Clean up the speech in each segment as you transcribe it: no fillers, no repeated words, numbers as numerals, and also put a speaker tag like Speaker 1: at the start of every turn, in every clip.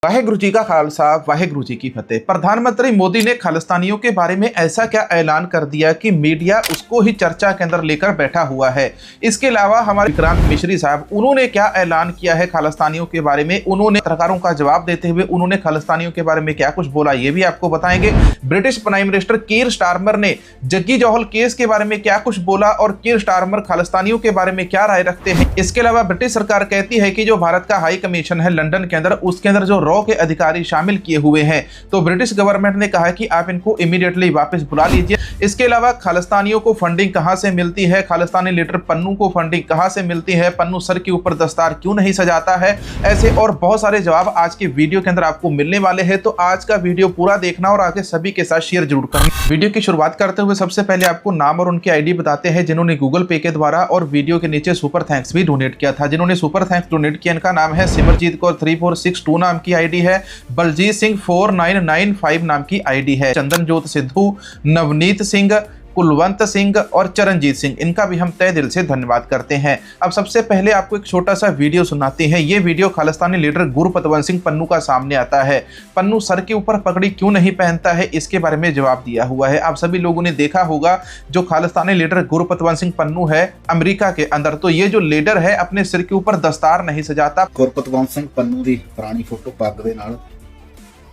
Speaker 1: वाहेगुरु जी का खालसा वाहेगुरु जी की फतेह। प्रधानमंत्री मोदी ने खालिस्तानियों के बारे में ऐसा क्या ऐलान कर दिया कि मीडिया उसको ही चर्चा के अंदर लेकर बैठा हुआ है। इसके अलावा हमारे विक्रांत मिश्री साहब, उन्होंने क्या ऐलान किया है खालिस्तानियों के बारे में, उन्होंने पत्रकारों का जवाब देते हुए उन्होंने खालिस्तानियों के बारे में क्या कुछ बोला, ये भी आपको बताएंगे। ब्रिटिश प्राइम मिनिस्टर कीर स्टारमर ने जग्गी जोहल केस के बारे में क्या कुछ बोला और कीर स्टारमर खालिस्तानियों के बारे में क्या राय रखते हैं। इसके अलावा ब्रिटिश सरकार कहती है कि जो भारत का हाई कमीशन है लंदन के अंदर, उसके अंदर जो रॉ के अधिकारी शामिल किए हुए हैं, तो ब्रिटिश गवर्नमेंट ने कहा कि आप इनको इमीडिएटली वापस बुला लीजिए। इसके अलावा खालिस्तानियों को फंडिंग कहां से मिलती है, खालिस्तानी लीडर पन्नू को फंडिंग कहां से मिलती है, पन्नू सर के ऊपर दस्तार क्यों नहीं सजाता है, ऐसे और बहुत सारे जवाब आज के वीडियो के अंदर आपको मिलने वाले हैं। तो आज का वीडियो पूरा देखना और आगे सभी के साथ शेयर जरूर करना। वीडियो की शुरुआत करते हुए सबसे पहले आपको नाम और उनकी आईडी बताते हैं जिन्होंने गूगल पे के द्वारा और वीडियो के नीचे सुपर थैंक्स भी डोनेट किया था। जिन्होंने सुपर थैंक्स डोनेट किया, इनका नाम है सिमरजीत कौर 3462 नाम की आईडी है, बलजीत सिंह 4995 नाम की आईडी है, चंदनजोत सिद्धू, नवनीत सिंह, कुलवंत सिंह और चरणजीत सिंह, इनका भी हम तहे दिल से धन्यवाद करते हैं। अब सबसे पहले आपको एक छोटा सा वीडियो सुनाते हैं। ये वीडियो खालिस्तानी लीडर गुरपतवंत सिंह पन्नू का सामने आता है। पन्नू सर के ऊपर पगड़ी क्यों नहीं पहनता है, इसके बारे में जवाब दिया हुआ है। आप सभी लोगों ने देखा होगा जो खालिस्तानी लीडर गुरपतवंत सिंह पन्नू है अमेरिका के अंदर, तो ये जो लीडर है अपने सिर के ऊपर दस्तार नहीं सजाता।
Speaker 2: गुरपतवंत सिंह पन्नू की पुरानी फोटो पग दे नाल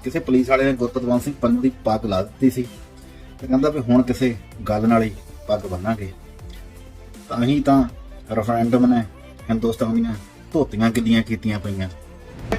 Speaker 2: किसी पुलिस वाले ने गुरपतवंत सिंह पन्नू की पग ला दी सी ਤੇ ਕਹਿੰਦਾ ਵੀ ਹੁਣ ਕਿਸੇ ਗੱਲ ਨਾਲ ਹੀ ਪੱਗ ਬੰਨਾਂਗੇ। ਤਾਂ ਹੀ ਤਾਂ ਰੈਫਰੈਂਡਮ ਨੇ ਹਿੰਦੁਸਤਾਨ ਦੀਆਂ ਧੋਤੀਆਂ ਕਿੱਲੀਆਂ ਕੀਤੀਆਂ ਪਈਆਂ।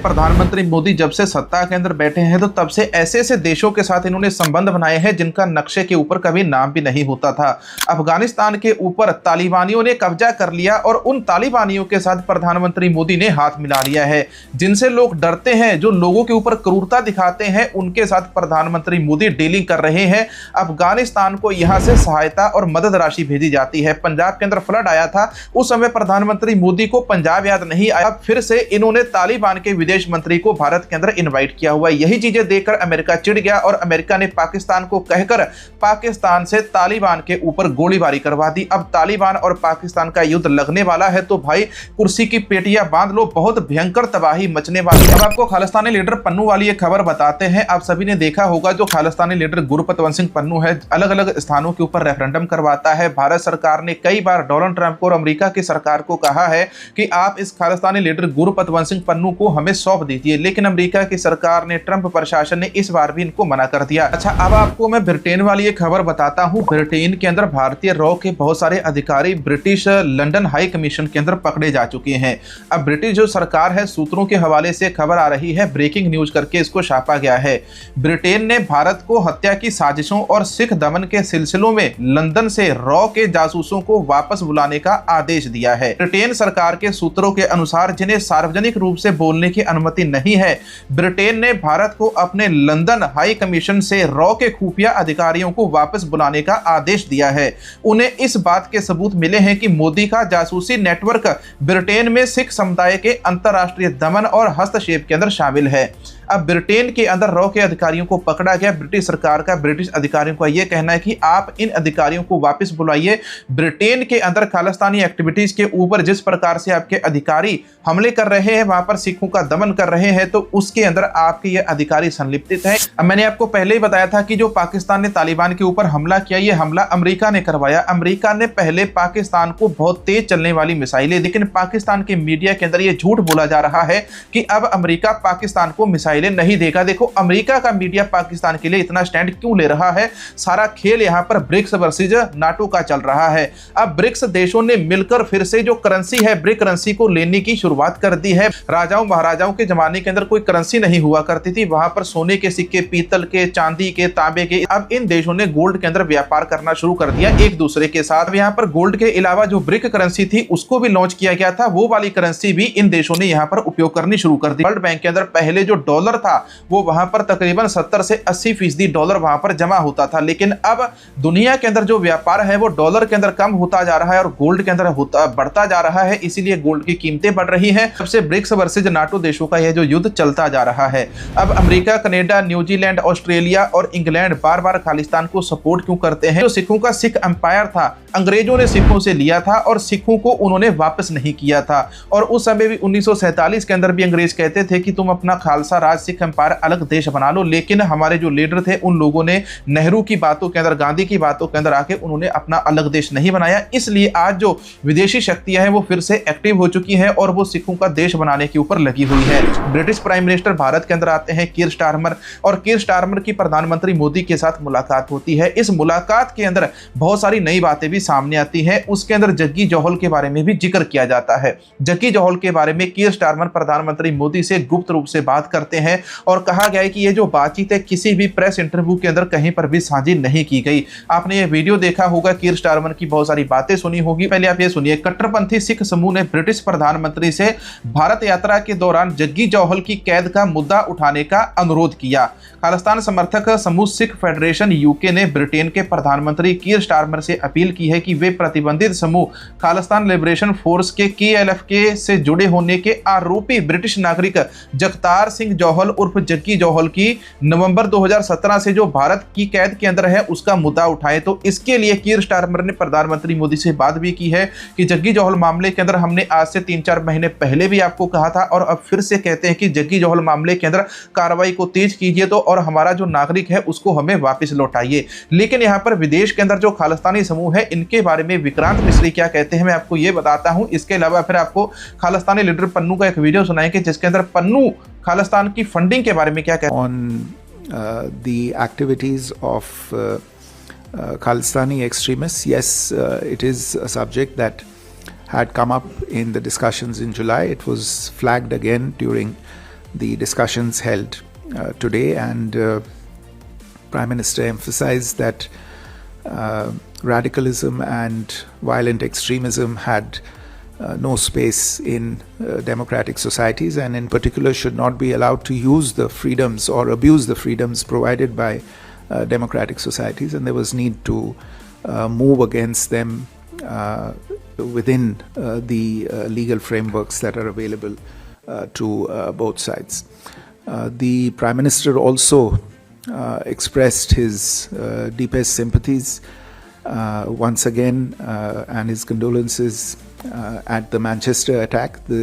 Speaker 1: प्रधानमंत्री मोदी जब से सत्ता के अंदर बैठे हैं तो तब से ऐसे ऐसे देशों के साथ इन्होंने संबंध बनाए हैं जिनका नक्शे के ऊपर कभी नाम भी नहीं होता था। अफगानिस्तान के ऊपर तालिबानियों ने कब्जा कर लिया और उन तालिबानियों के साथ प्रधानमंत्री मोदी ने हाथ मिला लिया है। जिनसे लोग डरते हैं, जो लोगों के ऊपर क्रूरता दिखाते हैं, उनके साथ प्रधानमंत्री मोदी डीलिंग कर रहे हैं। अफगानिस्तान को यहाँ से सहायता और मदद राशि भेजी जाती है। पंजाब के अंदर फ्लड आया था, उस समय प्रधानमंत्री मोदी को पंजाब याद नहीं आया, फिर से इन्होंने तालिबान के विदेश मंत्री को भारत के अंदर इनवाइट किया हुआ। यही चीजें देखकर अमेरिका चिढ़ गया और अमेरिका ने पाकिस्तान को कहकर पाकिस्तान से तालिबान के ऊपर गोलीबारी करवा दी। अब तालिबान और पाकिस्तान का युद्ध लगने वाला है, तो भाई कुर्सी की पेटियां बांध लो, बहुत भयंकर तबाही मचने वाली है। अब आपको खालिस्तानी लीडर पन्नू वाली एक खबर बताते हैं। आप सभी ने देखा होगा जो खालिस्तानी लीडर गुरपतवंत सिंह पन्नू है, अलग अलग स्थानों के ऊपर रेफरेंडम करवाता है। भारत सरकार ने कई बार डोनाल्ड ट्रंप को और अमेरिका की सरकार को कहा है कि आप इस खालिस्तानी लीडर गुरपतवंत सिंह पन्नू को हमें सौंप दीजिए, लेकिन अमेरिका की सरकार ने, ट्रंप प्रशासन ने इस बार भी इनको मना कर दिया। अच्छा, अब आपको मैं ब्रिटेन वाली एक खबर बताता हूं। ब्रिटेन के अंदर भारतीय रॉ के बहुत सारे अधिकारी ब्रिटिश लंदन हाई कमीशन के अंदर पकड़े जा चुके हैं। अब ब्रिटिश जो सरकार है, सूत्रों के हवाले से खबर आ रही है, ब्रेकिंग न्यूज करके इसको छापा गया है। ब्रिटेन ने भारत को हत्या की साजिशों और सिख दमन के सिलसिलों में लंदन से रॉ के जासूसों को वापस बुलाने का आदेश दिया है। ब्रिटेन सरकार के सूत्रों के अनुसार, जिन्हें सार्वजनिक रूप से बोलने की अनुमति नहीं है, ब्रिटेन ने भारत को अपने लंदन हाई कमीशन से रॉ के खुफिया अधिकारियों को वापस बुलाने का आदेश दिया है। उन्हें इस बात के सबूत मिले हैं कि मोदी का जासूसी नेटवर्क ब्रिटेन में सिख समुदाय के अंतरराष्ट्रीय दमन और हस्तक्षेप के अंदर शामिल है। अब ब्रिटेन के अंदर रॉ के अधिकारियों को पकड़ा गया। ब्रिटिश सरकार का ब्रिटिश अधिकारियों का यह कहना है कि आप इन अधिकारियों को वापस बुलाइए। ब्रिटेन के अंदर खालिस्तानी एक्टिविटीज के ऊपर जिस प्रकार से आपके अधिकारी हमले कर रहे हैं, वहां पर सिखों का दमन कर रहे हैं, तो उसके अंदर आपके ये अधिकारी संलिप्त हैं। अब मैंने आपको पहले ही बताया था कि जो पाकिस्तान ने तालिबान के ऊपर हमला किया, यह हमला अमेरिका ने करवाया। अमेरिका ने पहले पाकिस्तान को बहुत तेज चलने वाली मिसाइलें, लेकिन पाकिस्तान के मीडिया के अंदर यह झूठ बोला जा रहा है कि अब अमेरिका पाकिस्तान को मिसाइलें नहीं देगा। देखो, अमेरिका का मीडिया पाकिस्तान के लिए इतना स्टैंड क्यों ले रहा है? सारा खेल यहां पर ब्रिक्स वर्सेस नाटो का चल रहा है। अब ब्रिक्स देशों ने मिलकर फिर से जो करेंसी है, ब्रिक करेंसी को लेने की शुरुआत कर दी है। राजाओं महाराजाओं के जमाने के अंदर कोई करेंसी नहीं हुआ करती थी, वहां पर सोने के सिक्के, पीतल के, चांदी के, तांबे के। अब इन देशों ने गोल्ड के अंदर व्यापार करना शुरू कर दिया एक दूसरे के साथ। यहां पर गोल्ड के अलावा जो ब्रिक करेंसी थी उसको भी लॉन्च किया गया था, वो वाली करेंसी भी इन देशों ने यहां पर उपयोग करनी शुरू कर दी। वर्ल्ड बैंक के अंदर पहले जो डॉलर था वो वहां पर तकरीबन 70 से 80% डॉलर वहां पर जमा होता था, लेकिन अब दुनिया के अंदर जो व्यापार है वो डॉलर के अंदर कम होता जा रहा है और गोल्ड के अंदर बढ़ता जा रहा है, इसीलिए गोल्ड की कीमतें बढ़ रही हैं। सबसे ब्रिक्स वर्सेस नाटो देशों का यह जो युद्ध चलता जा रहा है। अब अमेरिका, कनाडा, न्यूजीलैंड, ऑस्ट्रेलिया और इंग्लैंड बार बार खालिस्तान को सपोर्ट क्यों करते हैं? जो सिखों का सिख एम्पायर था, अंग्रेजों ने सिखों से लिया था और सिखों को उन्होंने वापस नहीं किया था। और उस समय भी 1947 के अंदर भी अंग्रेज कहते थे कि तुम अपना खालसा राज आज सिख एम्पायर अलग देश बना लो, लेकिन हमारे जो लीडर थे उन लोगों ने नेहरू की बातों के अंदर, गांधी की बातों के अंदर आके उन्होंने अपना अलग देश नहीं बनाया। इसलिए आज जो विदेशी शक्तियां हैं वो फिर से एक्टिव हो चुकी हैं और वो सिखों का देश बनाने के ऊपर लगी हुई है। ब्रिटिश प्राइम मिनिस्टर भारत के अंदर आते हैं कीर स्टारमर, और कीर स्टारमर की प्रधानमंत्री मोदी के साथ मुलाकात होती है। इस मुलाकात के अंदर बहुत सारी नई बातें भी सामने आती हैं। उसके अंदर जग्गी जोहल के बारे में भी जिक्र किया जाता है। जग्गी जोहल के बारे में कीर स्टारमर प्रधानमंत्री मोदी से गुप्त रूप से बात करते हैं और कहा गया है कि ये जो बातचीत है किसी भी प्रेस इंटरव्यू के अंदर कहीं पर भी साझी नहीं की गई। आपने ये वीडियो देखा होगा, कीर स्टारमर की बहुत सारी बातें सुनी होगी। पहले आप ये सुनिए। कट्टरपंथी सिख समूह ने ब्रिटिश प्रधानमंत्री से भारत यात्रा के दौरान जग्गी जोहल की कैद का मुद्दा उठाने का अनुरोध किया। खालिस्तान समर्थक समूह सिख फेडरेशन यूके ने ब्रिटेन के प्रधानमंत्री कीर स्टारमर से अपील की है कि वे प्रतिबंधित समूह खालिस्तान लिबरेशन फोर्स के KLF से जुड़े होने के आरोपी ब्रिटिश नागरिक जगतार सिंह जोहल उर्फ जग्गी जोहल की नवंबर 2017 से जो भारत की कैद के अंदर है उसका मुद्दा उठाए। तो इसके लिए कीर स्टारमर ने प्रधानमंत्री मोदी से बात भी की है कि जग्गी जोहल मामले के अंदर हमने आज से 3-4 महीने पहले भी आपको कहा था और अब फिर से कहते हैं कि जग्गी जोहल मामले के अंदर कार्रवाई को तेज कीजिए तो, और हमारा जो नागरिक है उसको हमें वापस लौटाइए। लेकिन यहाँ पर विदेश के अंदर जो खालिस्तानी समूह है इनके बारे में विक्रांत मिश्री क्या कहते हैं मैं आपको ये बताता हूँ। इसके अलावा फिर आपको खालिस्तानी लीडर पन्नू का एक वीडियो सुनाएंगे जिसके अंदर पन्नू खालिस्तान की फंडिंग के बारे में क्या कहते हैं।
Speaker 3: On the activities of Khalistani extremists, yes, it is a subject that had come up in the discussions in July. It was flagged again during the discussions held today, and Prime Minister emphasized that radicalism and violent extremism had no space in democratic societies, and in particular should not be allowed to use the freedoms or abuse the freedoms provided by democratic societies, and there was need to move against them within the legal frameworks that are available to both sides. The Prime Minister also expressed his deepest sympathies once again and his condolences at the Manchester attack, the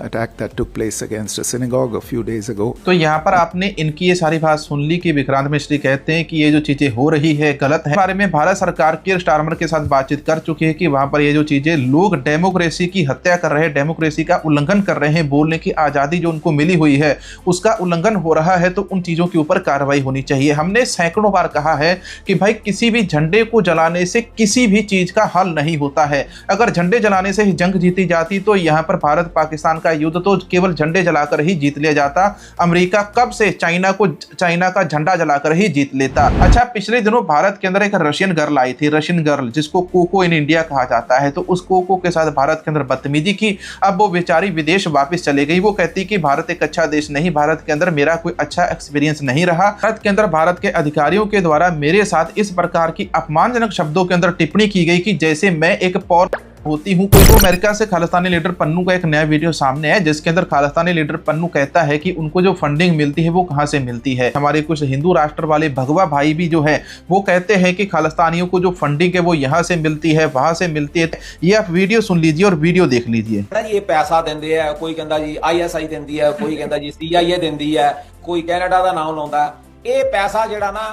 Speaker 3: attack that took place against a synagogue a few days ago.
Speaker 1: तो यहाँ पर आपने इनकी ये सारी बात सुन ली कि विक्रांत मिश्री कहते हैं कि ये जो चीजें हो रही है गलत है। बारे में भारत सरकार कीर स्टारमर के साथ बातचीत कर चुकी है कि वहां पर ये जो चीजें लोग डेमोक्रेसी की हत्या कर रहे हैं, डेमोक्रेसी का उल्लंघन कर रहे हैं, बोलने की आजादी जो उनको मिली हुई है उसका उल्लंघन हो रहा है, तो उन चीजों के ऊपर कार्रवाई होनी चाहिए। हमने सैकड़ों बार कहा है कि भाई किसी भी झंडे को जलाने से किसी भी चीज का हल नहीं होता है। अगर झंडे जलाने से ही जंग जीती जाती तो यहाँ पर भारत पाकिस्तान का युद्ध तो केवल झंडे जलाकर ही जीत लिया जाता। अमेरिका कब से चाइना का झंडा जलाकर ही जीत लेता। अच्छा, पिछले दिनों भारत के अंदर एक रशियन गर्ल आई थी, रशियन गर्ल जिसको कोको इन इंडिया कहा जाता है, तो उस कोको के साथ भारत के अंदर बदतमीजी की। अब वो बेचारी विदेश वापस चले गई। वो कहती कि भारत एक अच्छा देश नहीं, भारत के अंदर मेरा कोई अच्छा एक्सपीरियंस नहीं रहा। भारत के अंदर भारत के अधिकारियों के द्वारा मेरे साथ इस प्रकार की अपमानजनक शब्दों के अंदर टिप्पणी की गई कि जैसे मैं एक पौर होती हूँ। तो अमेरिका से खालिस्तानी लीडर पन्नू का एक नया वीडियो सामने है जिसके अंदर खालिस्तानी लीडर पन्नू कहता है कि उनको जो फंडिंग मिलती है वो कहाँ से मिलती है। हमारे कुछ हिंदू राष्ट्र वाले भगवा भाई भी जो है वो कहते हैं कि खालिस्तानियों को जो फंडिंग है वो यहाँ से मिलती है, वहां से मिलती है। ये आप वीडियो सुन लीजिए और वीडियो देख लीजिए।
Speaker 4: ये पैसा देंदे है, कोई कहता जी ISI देंदी है, कोई कहता जी CIA देंदी है, कोई कैनेडा का नाम लाउंदा है। ये पैसा जिहड़ा ना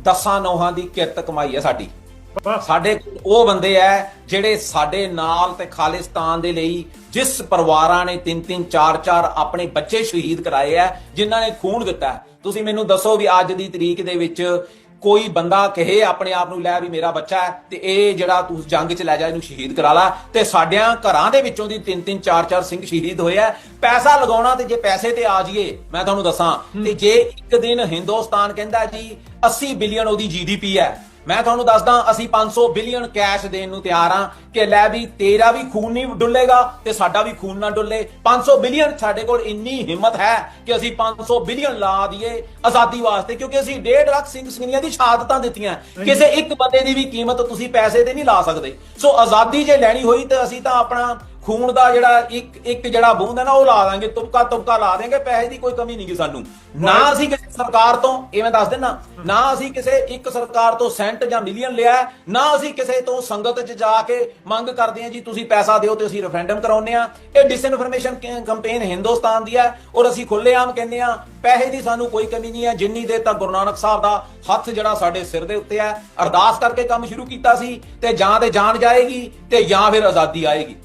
Speaker 4: 10 नौहां दी किरत कमाई है साडी। ਸਾਡੇ ਉਹ ਬੰਦੇ ਐ ਜਿਹੜੇ ਸਾਡੇ ਨਾਲ ਤੇ ਖਾਲਿਸਤਾਨ ਦੇ ਲਈ ਜਿਸ ਪਰਿਵਾਰਾਂ ਨੇ 3-3 4-4 ਆਪਣੇ ਬੱਚੇ ਸ਼ਹੀਦ ਕਰਾਏ ਐ, ਜਿਨ੍ਹਾਂ ਨੇ ਖੂਨ ਦਿੱਤਾ। ਤੁਸੀਂ ਮੈਨੂੰ ਦੱਸੋ ਵੀ ਅੱਜ ਦੀ ਤਰੀਕ ਦੇ ਵਿੱਚ ਕੋਈ ਬੰਦਾ ਕਹੇ ਆਪਣੇ ਆਪ ਨੂੰ ਲੈ ਵੀ ਮੇਰਾ ਬੱਚਾ ਹੈ ਤੇ ਇਹ ਜਿਹੜਾ ਤੂੰ ਜੰਗ 'ਚ ਲੈ ਜਾ ਇਹਨੂੰ ਸ਼ਹੀਦ ਕਰਾ ਲਾ, ਤੇ ਸਾਡਿਆਂ ਘਰਾਂ ਦੇ ਵਿੱਚੋਂ ਦੀ 3-3 4-4 ਸਿੰਘ ਸ਼ਹੀਦ ਹੋਏ ਆ। ਪੈਸਾ ਲਗਾਉਣਾ ਤੇ ਜੇ ਪੈਸੇ ਤੇ ਆ ਜਾਈਏ ਮੈਂ ਤੁਹਾਨੂੰ ਦੱਸਾਂ ਤੇ ਜੇ ਇੱਕ ਦਿਨ ਹਿੰਦੁਸਤਾਨ ਕਹਿੰਦਾ ਜੀ 80 ਬਿਲੀਅਨ ਉਹਦੀ GDP ਹੈ, ਮੈਂ ਤੁਹਾਨੂੰ ਦੱਸਦਾ ਅਸੀਂ 500 ਬਿਲੀਅਨ ਕੈਸ਼ ਦੇਣ ਨੂੰ ਤਿਆਰ ਆ ਕਿ ਲੈ ਵੀ ਤੇਰਾ ਵੀ ਖੂਨ ਨਹੀਂ ਡੁੱਲੇਗਾ ਤੇ ਸਾਡਾ ਵੀ ਖੂਨ ਨਾ ਡੁੱਲੇ। 500 ਬਿਲੀਅਨ ਸਾਡੇ ਕੋਲ ਇੰਨੀ ਹਿੰਮਤ ਹੈ ਕਿ ਅਸੀਂ 500 ਬਿਲੀਅਨ ਲਾ ਦਈਏ ਆਜ਼ਾਦੀ ਵਾਸਤੇ, ਕਿਉਂਕਿ ਅਸੀਂ 1.5 ਲੱਖ ਸਿੰਘ ਸਿੰਘੀਆਂ ਦੀ ਸ਼ਹਾਦਤਾਂ ਦਿੱਤੀਆਂ। ਕਿਸੇ ਇੱਕ ਬੰਦੇ ਦੀ ਵੀ ਕੀਮਤ ਤੁਸੀਂ ਪੈਸੇ ਤੇ ਨਹੀਂ ਲਾ ਸਕਦੇ। ਸੋ ਆਜ਼ਾਦੀ ਜੇ ਲੈਣੀ ਹੋਈ ਤਾਂ ਅਸੀਂ ਤਾਂ ਆਪਣਾ ਖੂਨ ਦਾ ਜਿਹੜਾ ਇੱਕ ਜਿਹੜਾ ਬੂੰਦ ਹੈ ਨਾ ਉਹ ਲਾ ਦਾਂਗੇ, ਤੁਪਕਾ ਲਾ ਦੇਂਗੇ, ਪੈਸੇ ਦੀ ਕੋਈ ਕਮੀ ਨਹੀਂ ਗੀ ਸਾਨੂੰ। ਨਾ ਅਸੀਂ ਕਿਸੇ ਸਰਕਾਰ ਤੋਂ, ਇਹ ਮੈਂ ਦੱਸ ਦਿੰਦਾ, ਨਾ ਅਸੀਂ ਕਿਸੇ ਇੱਕ ਸਰਕਾਰ ਤੋਂ ਸੈਂਟ ਜਾਂ ਮਿਲੀਅਨ ਲਿਆ, ਨਾ ਅਸੀਂ ਕਿਸੇ ਤੋਂ ਸੰਗਤ 'ਚ ਜਾ ਕੇ ਮੰਗ ਕਰਦੇ ਹਾਂ ਜੀ ਤੁਸੀਂ ਪੈਸਾ ਦਿਓ ਤੇ ਅਸੀਂ ਰੈਫਰੈਂਡਮ ਕਰਾਉਂਦੇ ਆ। ਇਹ ਡਿਸਇਨਫੋਰਮੇਸ਼ਨ ਕੈਂਪੇਨ ਹਿੰਦੁਸਤਾਨ ਦੀ ਹੈ ਔਰ ਅਸੀਂ ਖੁੱਲ੍ਹੇਆਮ ਕਹਿੰਦੇ ਆ ਪੈਸੇ ਦੀ ਸਾਨੂੰ ਕੋਈ ਕਮੀ ਨਹੀਂ ਹੈ। ਜਿੰਨੀ ਦੇਰ ਤੱਕ ਗੁਰੂ ਨਾਨਕ ਸਾਹਿਬ ਦਾ ਹੱਥ ਜਿਹੜਾ ਸਾਡੇ ਸਿਰ ਦੇ ਉੱਤੇ ਹੈ, ਅਰਦਾਸ ਕਰਕੇ ਕੰਮ ਸ਼ੁਰੂ ਕੀਤਾ ਸੀ ਤੇ ਜਾਂ ਤੇ ਜਾਨ ਜਾਏਗੀ ਤੇ ਜਾਂ ਫਿਰ ਆਜ਼ਾਦੀ ਆਏਗੀ।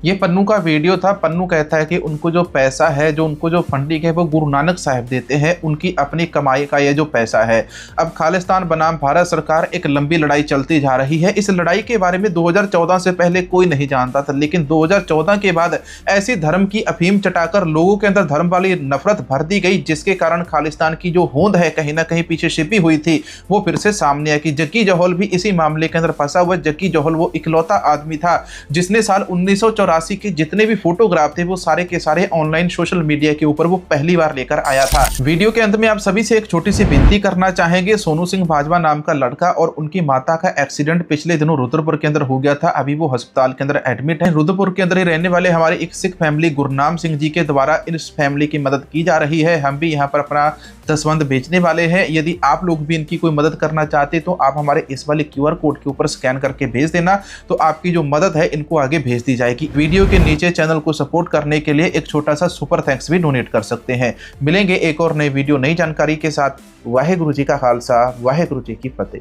Speaker 1: ये पन्नू का वीडियो था। पन्नू कहता है कि उनको जो पैसा है, जो उनको जो फंडिंग है वो गुरु नानक साहिब देते हैं, उनकी अपनी कमाई का ये जो पैसा है। अब खालिस्तान बनाम भारत सरकार एक लंबी लड़ाई चलती जा रही है। इस लड़ाई के बारे में 2014 से पहले कोई नहीं जानता था, लेकिन 2014 के बाद ऐसी धर्म की अफीम चटाकर लोगों के अंदर धर्म वाली नफरत भर दी गई, जिसके कारण खालिस्तान की जो होंद है कहीं ना कहीं पीछे छिपी हुई थी वो फिर से सामने आई कि जक्की जौहल भी इसी मामले के अंदर फंसा हुआ। जक्की जौहल वो इकलौता आदमी था जिसने साल 1984 के जितने भी फोटोग्राफ थे वो सारे के सारे ऑनलाइन सोशल मीडिया के ऊपर वो पहली बार लेकर आया था। वीडियो के अंत में आप सभी से एक छोटी सी विनती करना चाहेंगे। सोनू सिंह भाजपा नाम का लड़का और उनकी माता का एक्सीडेंट पिछले दिनों रुद्रपुर के अंदर हो गया था। अभी वो अस्पताल के अंदर एडमिट है। रुद्रपुर के अंदर ही रहने वाले हमारे एक सिख फैमिली गुरनाम सिंह जी के द्वारा इस फैमिली की मदद की जा रही है। हम भी यहाँ पर अपना दसवंध बेचने वाले हैं। यदि आप लोग भी इनकी कोई मदद करना चाहते तो आप हमारे इस वाले QR कोड के ऊपर स्कैन करके भेज देना, तो आपकी जो मदद है इनको आगे भेज दी जाएगी। वीडियो के नीचे चैनल को सपोर्ट करने के लिए एक छोटा सा सुपर थैंक्स भी डोनेट कर सकते हैं। मिलेंगे एक और नई वीडियो नई जानकारी के साथ। वाहेगुरु जी का खालसा, वाहेगुरु जी की फतेह।